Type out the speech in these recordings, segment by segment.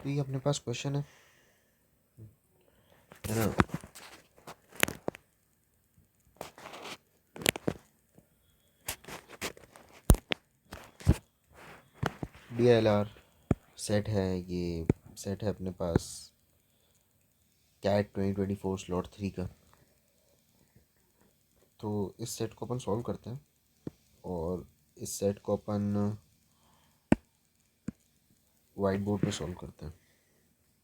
तो ये अपने पास क्वेश्चन है ना। DLR सेट है, ये सेट है अपने पास कैट 2024 स्लॉट 3 का। तो इस सेट को अपन सॉल्व करते हैं और इस सेट को अपन वाइट बोर्ड पे सॉल्व करते हैं,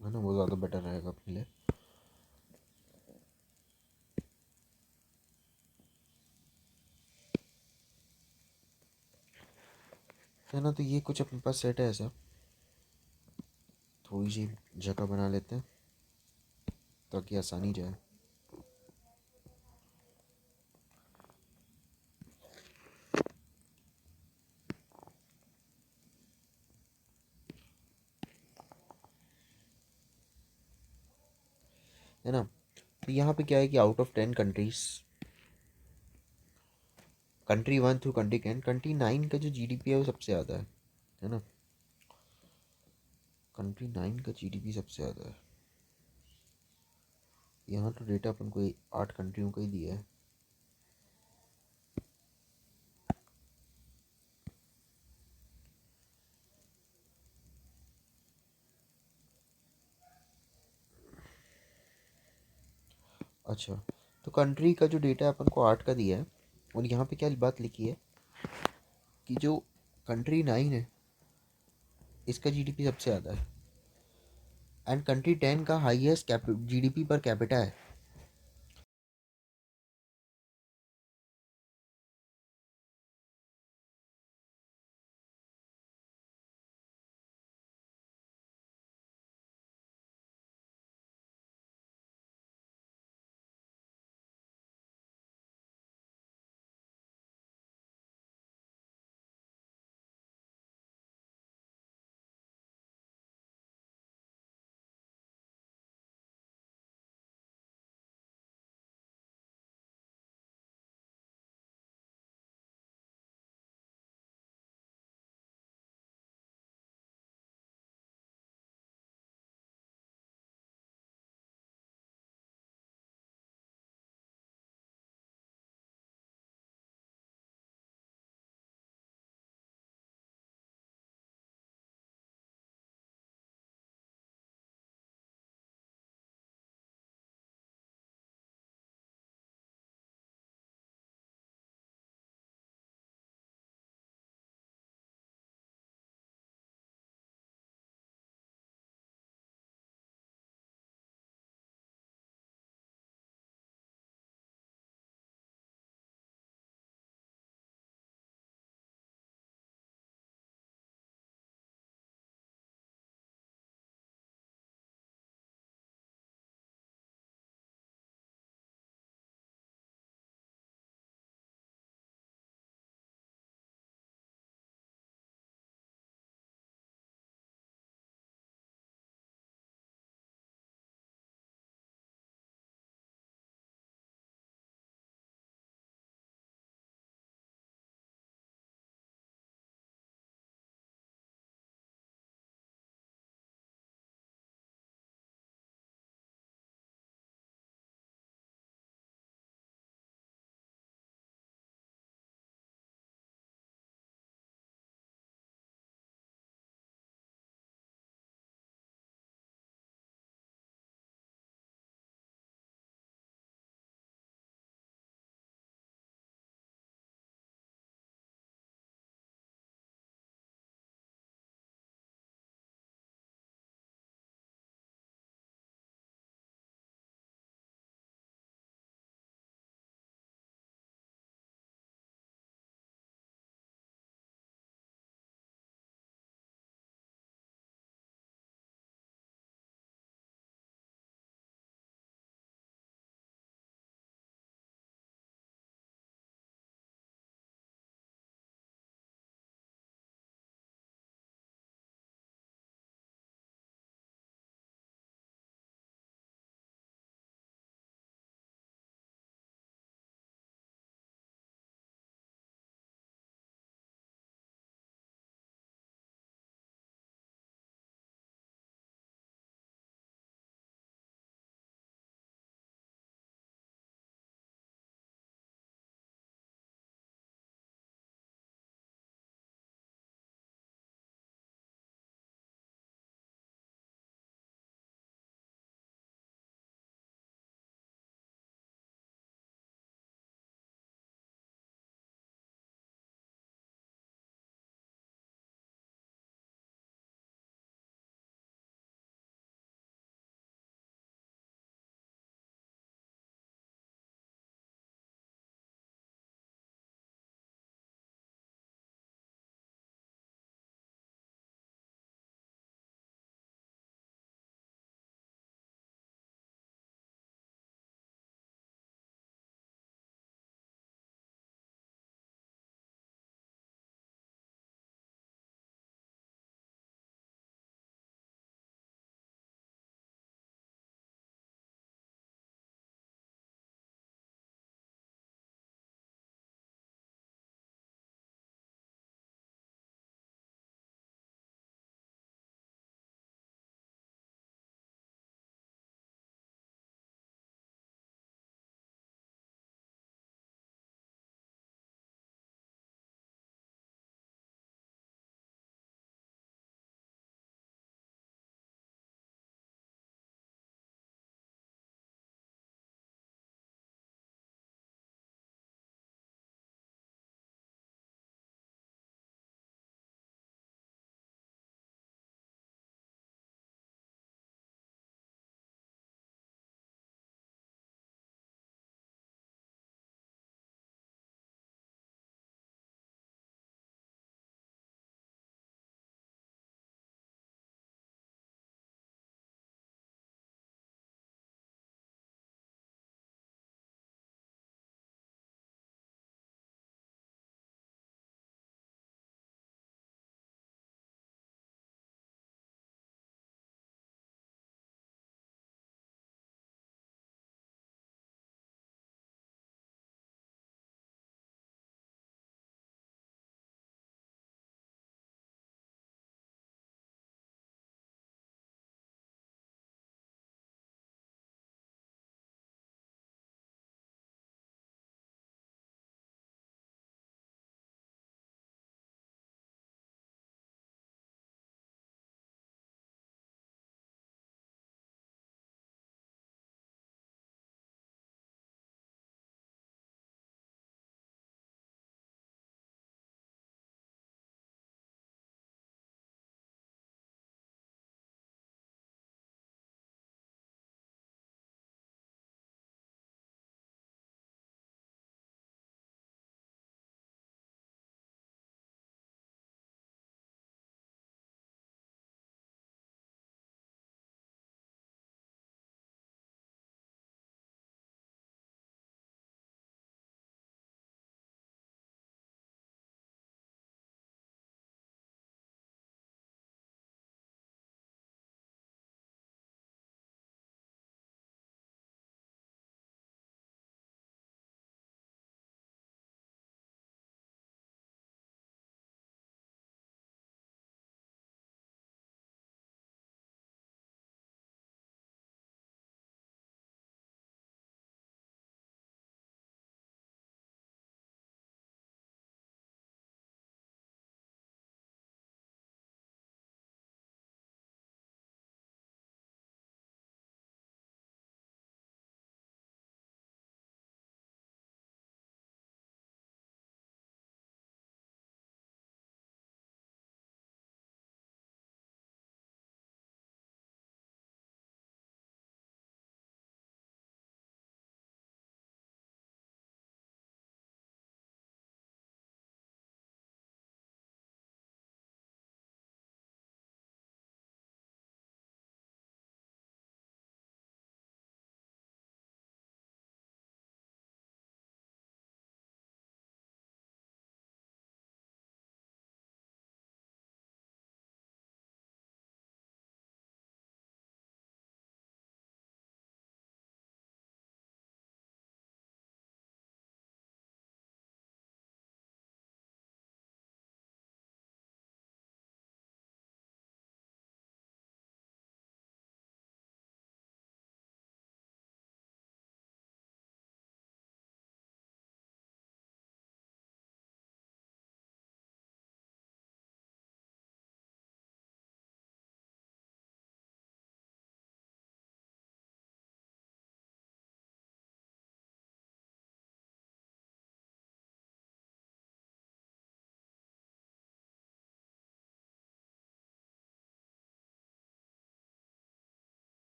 है ना, वो ज़्यादा बेटर रहेगा अपने लिए। है ना, तो ये कुछ अपने पास सेट है ऐसा। थोड़ी सी जगह बना लेते हैं ताकि आसानी जाए। है ना, तो यहाँ पे क्या है कि out of 10 countries, country 1 through country 9 का जो GDP है वो सबसे ज़्यादा है ना। कंट्री 9 का GDP सबसे ज़्यादा है। यहाँ तो डेटा अपन को 8 कंट्रियों का ही दिया है। अच्छा, तो कंट्री का जो डेटा अपन को 8 का दिया है, और यहाँ पे क्या बात लिखी है कि जो कंट्री 9 है इसका GDP सबसे ज़्यादा है, एंड कंट्री 10 का हाईएस्ट GDP पर कैपिटा है।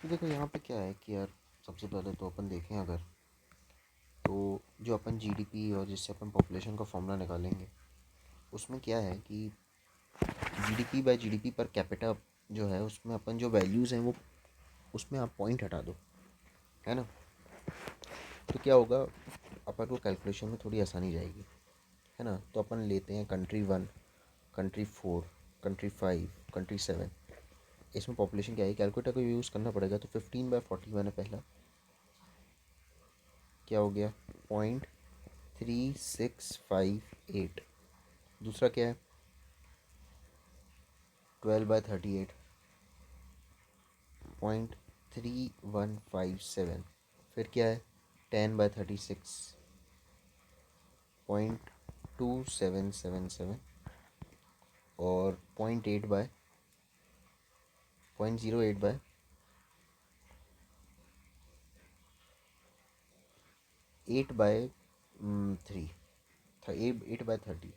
तो देखो यहाँ पे क्या है कि यार, सबसे पहले तो अपन देखें अगर, तो जो अपन जीडीपी और जिससे अपन पॉपुलेशन का फॉर्मूला निकालेंगे, उसमें क्या है कि GDP bye GDP per capita जो है, उसमें अपन जो वैल्यूज़ हैं वो, उसमें आप पॉइंट हटा दो, है ना। तो क्या होगा, अपन को कैलकुलेशन में थोड़ी आसानी जाएगी, है ना। तो अपन लेते हैं कंट्री 1, कंट्री 4, कंट्री 5, कंट्री 7। इसमें पॉपुलेशन क्या है, कैलकुलेटर को यूज़ करना पड़ेगा। तो 15/41 है पहला, क्या हो गया, 0.3658। दूसरा क्या है, 12/38, 0.3157। फिर क्या है, 10/36, 0.2777। और 0.08/8/3, था 8/30।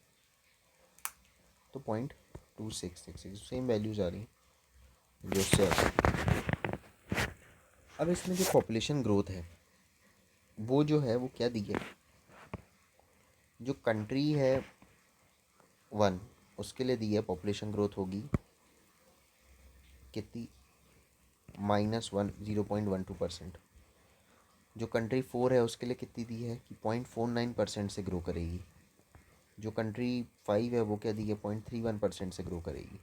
तो 0.2666 सेम वैल्यूज़ आ रही हैं जो उससे आ रही है। अब इसमें जो पॉपुलेशन ग्रोथ है वो जो है वो क्या दी है, जो कंट्री है 1, उसके लिए दी है पॉपुलेशन ग्रोथ होगी कितनी, -0.12%। जो कंट्री 4 है उसके लिए कितनी दी है कि 0.49% से ग्रो करेगी। जो कंट्री 5 है वो क्या दी है, 0.31% से ग्रो करेगी।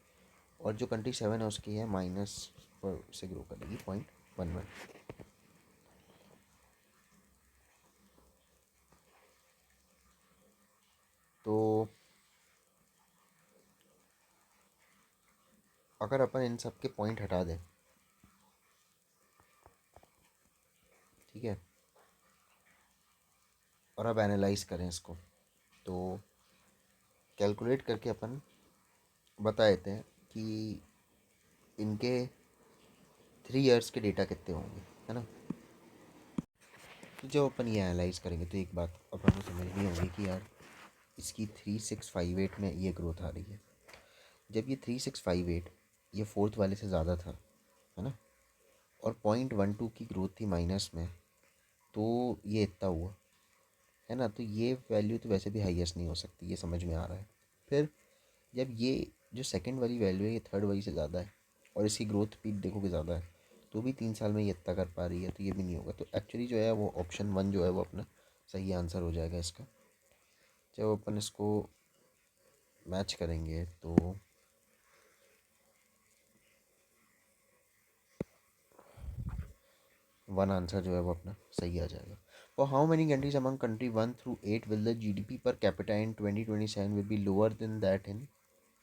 और जो कंट्री 7 है उसकी है माइनस से ग्रो करेगी, 0.11। तो अगर अपन इन सब के पॉइंट हटा दें, ठीक है, और अब एनालाइज करें इसको, तो कैलकुलेट करके अपन बता देते हैं कि इनके 3 इयर्स के डेटा कितने होंगे, है ना। तो जब अपन ये एनालाइज करेंगे तो एक बात अपन को समझनी होगी कि यार, इसकी 3658 में ये ग्रोथ आ रही है। जब ये 3658 ये फोर्थ वाले से ज़्यादा था, है ना, और 0.12 की ग्रोथ थी माइनस में, तो ये इतना हुआ, है ना। तो ये वैल्यू तो वैसे भी हाईएस्ट नहीं हो सकती, ये समझ में आ रहा है। फिर जब ये जो सेकंड वाली वैल्यू है ये थर्ड वाली से ज़्यादा है, और इसकी ग्रोथ भी देखोगे ज़्यादा है, तो भी 3 साल में ये इतना कर पा रही है, तो ये भी नहीं होगा। तो एक्चुअली जो है वो ऑप्शन 1 जो है वो अपना सही आंसर हो जाएगा इसका। जब अपन इसको मैच करेंगे तो 1 आंसर जो है वो अपना सही आ जाएगा। For how many countries among country 1 through 8 will the GDP per capita in 2027 will be lower than that in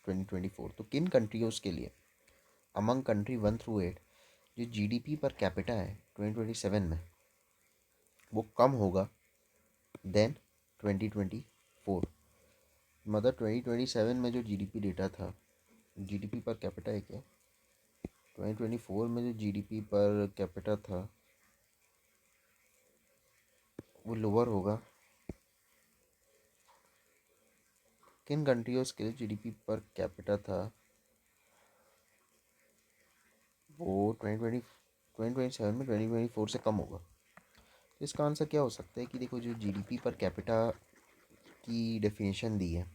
2024। तो किन कंट्रीज के लिए अमंग कंट्री 1 through 8 जो जीडीपी पर कैपिटा है 2027 में वो कम होगा देन 2024। मतलब 2027 में जो जीडीपी डेटा था, जीडीपी पर कैपिटा है क्या, 2024 में जो जीडीपी पर कैपिटा था वो लोअर होगा। किन कंट्रीज के लिए जीडीपी पर कैपिटा था वो 2027 में 2024 से कम होगा। तो इसका आंसर क्या हो सकता है कि देखो, जो जीडीपी पर कैपिटा की डेफिनेशन दी है,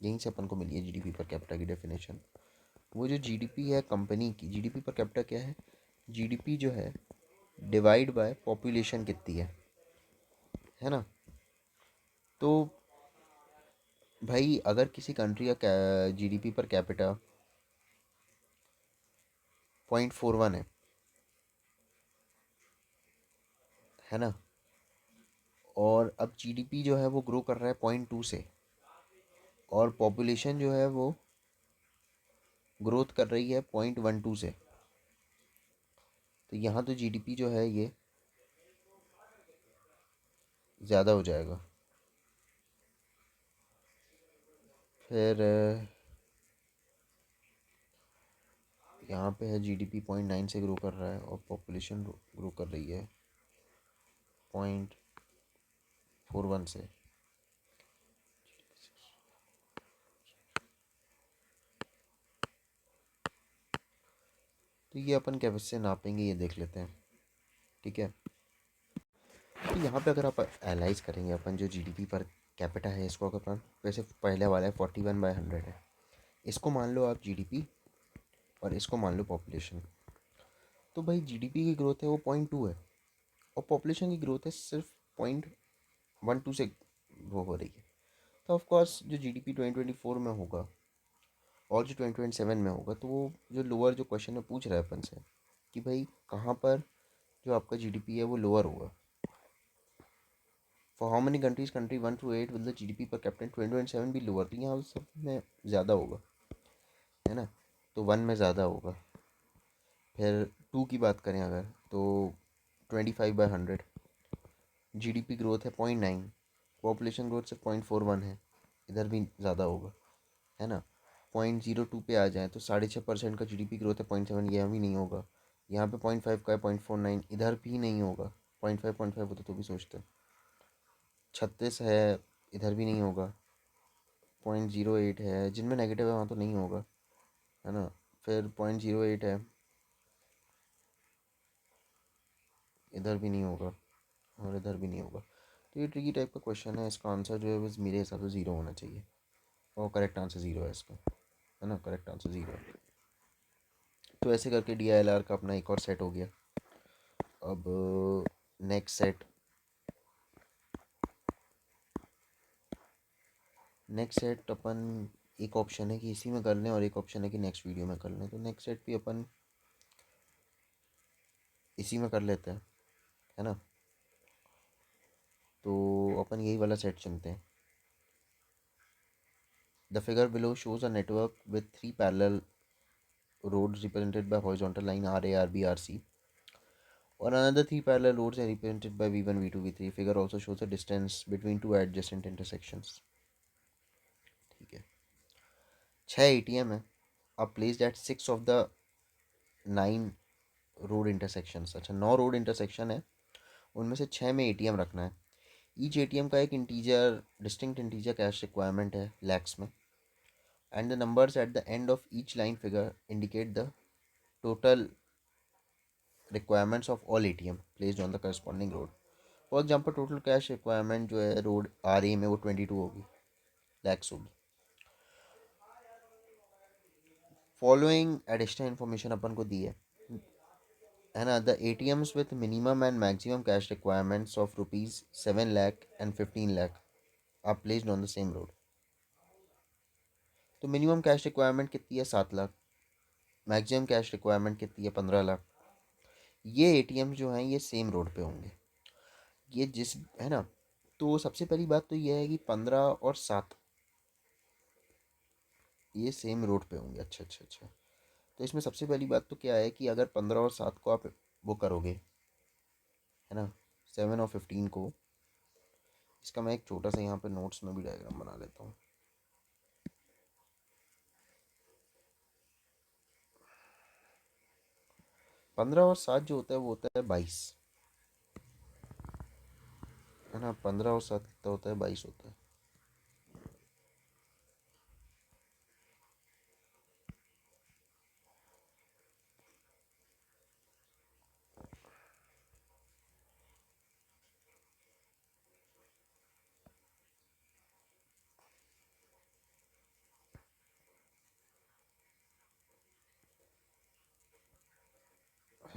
यहीं से अपन को मिली है जीडीपी पर कैपिटा की डेफिनेशन। वो जो जीडीपी है कंपनी की, जीडीपी पर कैपिटा क्या है, जीडीपी जो है डिवाइड बाय पॉपुलेशन कितनी है ना। तो भाई अगर किसी कंट्री का जीडीपी पर कैपिटा 0.41 है ना, और अब जीडीपी जो है वो ग्रो कर रहा है 0.2 से, और पॉपुलेशन जो है वो ग्रोथ कर रही है 0.12 से, तो यहाँ तो जीडीपी जो है ये ज़्यादा हो जाएगा। फिर यहाँ पे है जीडीपी 0.9 से ग्रो कर रहा है और पॉपुलेशन ग्रो कर रही है 0.41 से। तो ये अपन कैसे नापेंगे ये देख लेते हैं। ठीक है, तो यहाँ पे अगर आप एनालाइज करेंगे अपन जो जीडीपी पर कैपिटा है इसको, अगर अपन वैसे पहले वाला है 41/100 है, इसको मान लो आप जीडीपी और इसको मान लो पॉपुलेशन। तो भाई जीडीपी की ग्रोथ है वो 0.2 है और पॉपुलेशन की ग्रोथ है सिर्फ 0.12 से वो हो रही है। तो ऑफकोर्स जो जीडीपी 2024 में होगा और जो 2027 में होगा, तो वो जो लोअर जो क्वेश्चन में पूछ रहा है अपन से कि भाई कहाँ पर जो आपका जीडीपी है वो लोअर होगा। For how many countries country 1 to 8 with the GDP पर कैपिटल 2027 भी लोअर, तो यहाँ सब में ज़्यादा होगा, है ना। तो 1 में ज़्यादा होगा। फिर 2 की बात करें अगर, तो 25/100, जीडीपी ग्रोथ है 0.9, पॉपुलेशन ग्रोथ से 0.41 है, इधर भी ज़्यादा होगा, है ना। 0.02 पे आ जाए तो 6.5% का जीडीपी ग्रोथ है 0.7, यहाँ भी नहीं होगा। यहाँ पे 0.5 का है 0.49, इधर भी नहीं होगा। 0.5 होता तो भी सोचते। 36 है, इधर भी नहीं होगा। 0.08 है, जिनमें नेगेटिव है वहाँ तो नहीं होगा, है ना। फिर 0.08 है, इधर भी नहीं होगा और इधर भी नहीं होगा। तो ये ट्रिकी टाइप का क्वेश्चन है, इसका आंसर जो है बस मेरे हिसाब से ज़ीरो होना चाहिए, और करेक्ट आंसर ज़ीरो है इसका, है ना, करेक्ट आंसर ज़ीरो है। तो ऐसे करके DILR का अपना एक और सेट हो गया। अब नेक्स्ट सेट अपन, एक ऑप्शन है कि इसी में कर लें और एक ऑप्शन है कि नेक्स्ट वीडियो में कर लें। तो नेक्स्ट सेट भी अपन इसी में कर लेते हैं, है ना। तो अपन यही वाला सेट चुनते हैं। The figure below shows a network with 3 parallel roads represented by horizontal line RA, RB, RC, or another 3 parallel roads are represented by V1, V2, V3. Figure also shows the distance between two adjacent intersections. ठीक है, 6 ATM है, अब placed at 6 of the 9 road intersections. अच्छा, 9 road intersection है, उनमें से 6 में ATM रखना है। ईच ATM का एक integer, distinct integer cash requirement है लैक्स में, and the numbers at the end of each line figure indicate the total requirements of all ATM placed on the corresponding road. For example total cash requirement जो है road RA में वो 22 होगी, लैक्स होगी। Following additional information अपन को दी है ना। The ATMs with minimum and maximum cash requirements of ₹7 lakh and 15 lakh are placed on the same road. तो मिनिमम कैश रिक्वायरमेंट कितनी है? 7 लाख। मैक्सिमम कैश रिक्वायरमेंट कितनी है? 15 लाख। ये ATM जो हैं ये सेम रोड पे होंगे, ये जिस, है ना। तो सबसे पहली बात तो ये है कि 15 और 7 ये सेम रोड पे होंगे। अच्छा अच्छा अच्छा। तो इसमें सबसे पहली बात तो क्या है कि अगर 15 और 7 को आप वो करोगे, है ना, 7 और 15 को, इसका मैं एक छोटा सा यहाँ पे नोट्स में भी डायग्राम बना लेता हूँ। 15 और 7 जो होता है वो होता है 22, है ना। 15 और 7 कितना होता है? 22 होता है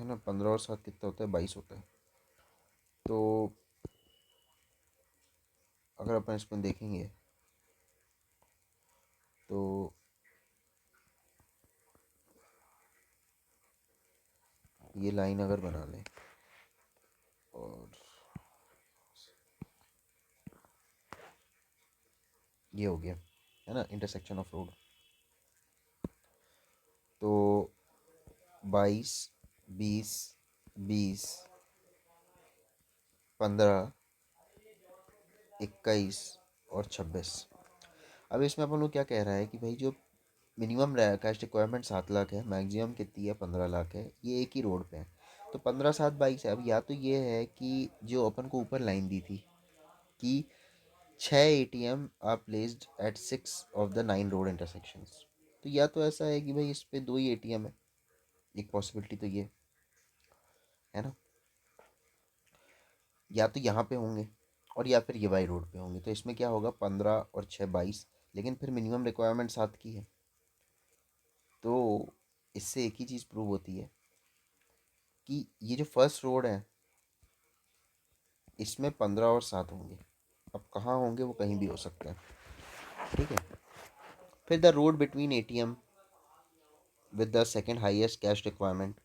ना। 15 और 7 कितना होता है? 22 होता है। तो अगर अपन इसमें देखेंगे तो ये लाइन अगर बना लें और ये हो गया, है ना, इंटरसेक्शन ऑफ रोड। तो 22, 20, 20, 15, 21 और 26। अब इसमें अपन लोग क्या कह रहा है कि भाई जो मिनिमम कैश रिक्वायरमेंट 7 लाख है, मैक्सिमम कितनी है? 15 लाख है, ये एक ही रोड पे है। तो 15, 7, 22 है। अब या तो ये है कि जो अपन को ऊपर लाइन दी थी कि 6 ATM are placed at 6 of the 9 road intersections, तो या तो ऐसा है कि भाई इस पे 2 ही ATM है, एक पॉसिबिलिटी तो ये है ना, या तो यहाँ पे होंगे और या फिर ये वाई रोड पे होंगे। तो इसमें क्या होगा, 15 और 6 22, लेकिन फिर मिनिमम रिक्वायरमेंट 7 की है। तो इससे एक ही चीज़ प्रूव होती है कि ये जो फर्स्ट रोड है इसमें 15 और 7 होंगे। अब कहाँ होंगे, वो कहीं भी हो सकते हैं, ठीक है। फिर the road between ATM with the second highest cash requirement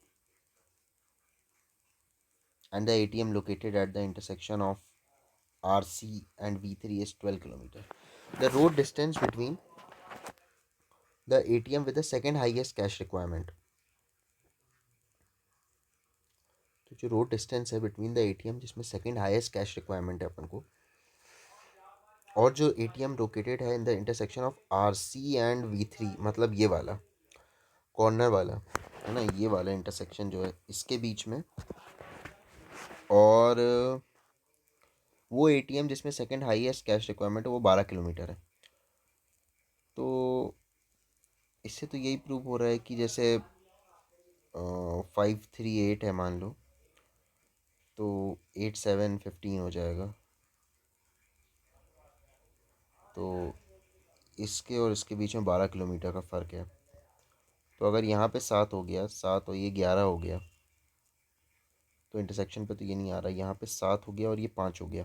and the ATM located at the intersection of RC and V3 is 12 km. The road distance between the ATM with the second highest cash requirement, तो जो road distance है between the ATM जिसमें second highest cash requirement है अपन को, और जो ATM located है in the intersection of RC and V3, मतलब ये वाला कॉर्नर वाला है ना, ये वाला इंटरसेक्शन जो है इसके बीच में, और वो एटीएम जिसमें सेकंड हाईएस्ट कैश रिक्वायरमेंट है वो 12 किलोमीटर है। तो इससे तो यही प्रूव हो रहा है कि जैसे 538 है मान लो, तो 8715 हो जाएगा। तो इसके और इसके बीच में 12 किलोमीटर का फ़र्क है। तो अगर यहाँ पे 7 हो गया, 7 और ये 11 हो गया, तो इंटरसेक्शन पे तो ये नहीं आ रहा, यहाँ पे 7 हो गया और ये 5 हो गया,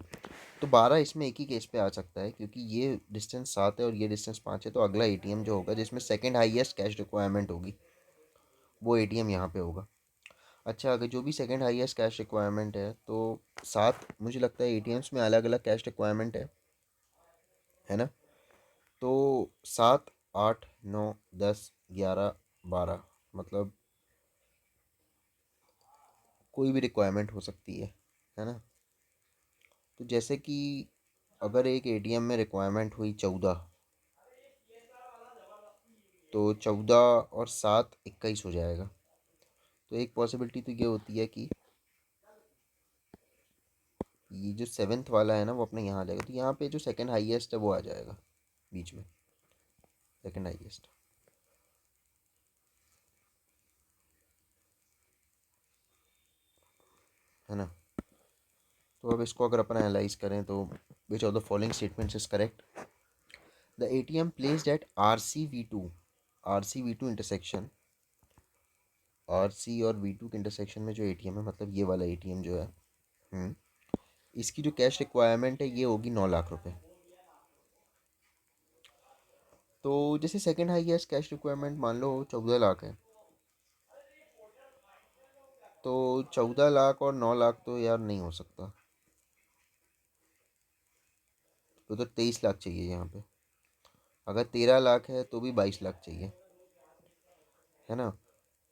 तो 12 इसमें एक ही केस पे आ सकता है, क्योंकि ये डिस्टेंस 7 है और ये डिस्टेंस 5 है। तो अगला एटीएम जो होगा जिसमें सेकंड हाईएस्ट कैश रिक्वायरमेंट होगी वो एटीएम यहाँ पे होगा। अच्छा, अगर जो भी सेकंड हाईएस्ट कैश रिक्वायरमेंट है, तो 7 मुझे लगता है एटीएम्स में अलग अलग कैश रिक्वायरमेंट है ना। तो 7 8 9 10 11 12, मतलब कोई भी रिक्वायरमेंट हो सकती है ना। तो जैसे कि अगर एक एटीएम में रिक्वायरमेंट हुई 14, तो 14 और 7 21 हो जाएगा। तो एक पॉसिबिलिटी तो ये होती है कि ये जो सेवेंथ वाला है ना वो अपने यहाँ आ जाएगा, तो यहाँ पे जो सेकंड हाईएस्ट है वो आ जाएगा बीच में, सेकंड हाईएस्ट, है ना। तो अब इसको अगर अपन एनालाइज करें तो which of the following statements is correct. The ATM placed at RC V2 intersection, RC और V2 के इंटरसेक्शन में जो एटीएम है, मतलब ये वाला एटीएम जो है, इसकी जो कैश रिक्वायरमेंट है ये होगी 9 लाख रुपए। तो जैसे सेकंड हाईएस्ट कैश रिक्वायरमेंट मान लो 14 लाख है, तो 14 लाख और 9 लाख तो यार नहीं हो सकता, तो 23 लाख चाहिए यहाँ पे। अगर 13 लाख है तो भी 22 लाख चाहिए, है ना।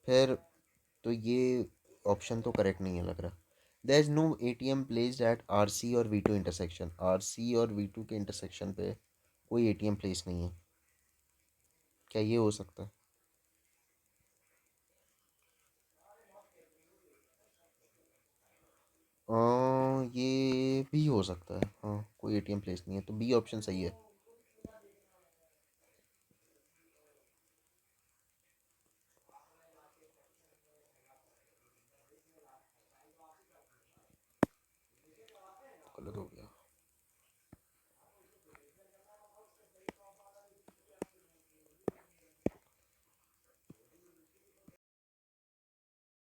फिर तो ये ऑप्शन तो करेक्ट नहीं है लग रहा। There is no ATM placed at RC और V2 इंटरसेक्शन, RC और V2 के इंटरसेक्शन पे कोई एटीएम प्लेस नहीं है। क्या ये हो सकता है? ये भी हो सकता है, हाँ कोई एटीएम प्लेस नहीं है, तो बी ऑप्शन सही है। गलत हो गया।